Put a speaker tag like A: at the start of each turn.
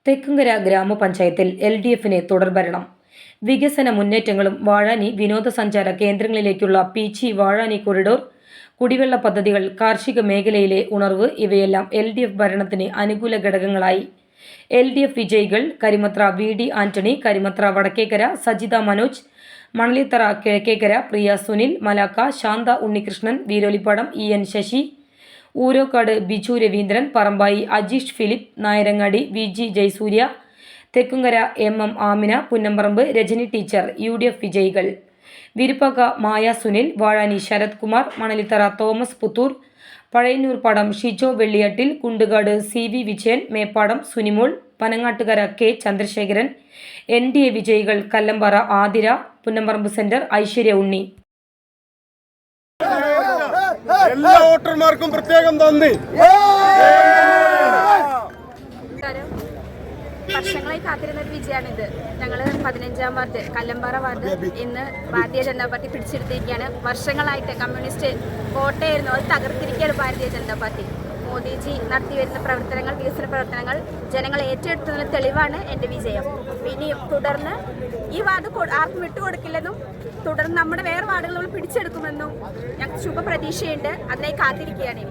A: തെക്കുംകര ഗ്രാമപഞ്ചായത്തിൽ LDFിന് തുടർഭരണം. വികസന മുന്നേറ്റങ്ങളും വാഴാനി വിനോദസഞ്ചാര കേന്ദ്രങ്ങളിലേക്കുള്ള പീച്ചി വാഴാനി കൊറിഡോർ, കുടിവെള്ള പദ്ധതികൾ, കാർഷിക മേഖലയിലെ ഉണർവ് ഇവയെല്ലാം LDF ഭരണത്തിന് അനുകൂല ഘടകങ്ങളായി. LDF വിജയികൾ: Karimathra VD Antony, Karimathra Vadakkekara Sajitha Manoj, Manalithara Kizhakkekara Priya Sunil, Malakka Shantha Unnikrishnan, Veerolipadam EN Sasi, Urokkad Biju Raveendran, Parambayi Ajeesh Philip, Nayarangadi VG Jayasurya, Thekkumkara MM Amina, Punnamparambu Rajani teacher UDF വിജയികൾ. Viruppakka Maya Sunil, Vazhani Sarath Kumar, Manalithara Thomas Puthur, Pazhayannurpadam Shijo Velliyattil, Kundukad CV Vijayan, Meppadam Sunimol, Panangattukara K Chandrasekharan. NDA വിജയികൾ: കല്ലമ്പാറ ആതിര, പുന്നമ്പറമ്പ് സെന്റർ ഐശ്വര്യ ഉണ്ണി.
B: എല്ലാ വോട്ടർമാർക്കും പ്രത്യേകം നന്ദി.
C: വർഷങ്ങളായി കാത്തിരുന്ന ഒരു വിജയമാണിത്. ഞങ്ങൾ 15ാം വാർഡ് കല്ലമ്പാറ വാർഡ് ഇന്ന് ഭാരതീയ ജനതാ പാർട്ടി പിടിച്ചെടുത്തിരിക്കുകയാണ്. വർഷങ്ങളായിട്ട് കമ്മ്യൂണിസ്റ്റ് കോട്ടയായിരുന്നു, അത് തകർത്തിരിക്കുകയാണ് ഭാരതീയ ജനതാ പാർട്ടി. മോദിജി നടത്തിവരുന്ന പ്രവർത്തനങ്ങൾ, വികസന പ്രവർത്തനങ്ങൾ ജനങ്ങൾ ഏറ്റെടുത്തതിന് തെളിവാണ് എൻ്റെ വിജയം. ഇനിയും തുടർന്ന് ഈ വാർഡ് ആർക്കും വിട്ടുകൊടുക്കില്ലെന്നും തുടർന്ന് നമ്മുടെ വേറെ വാർഡുകൾ പിടിച്ചെടുക്കുമെന്നും ഞങ്ങൾക്ക് ശുഭപ്രതീക്ഷയുണ്ട്. അതിനായി കാത്തിരിക്കുകയാണ്.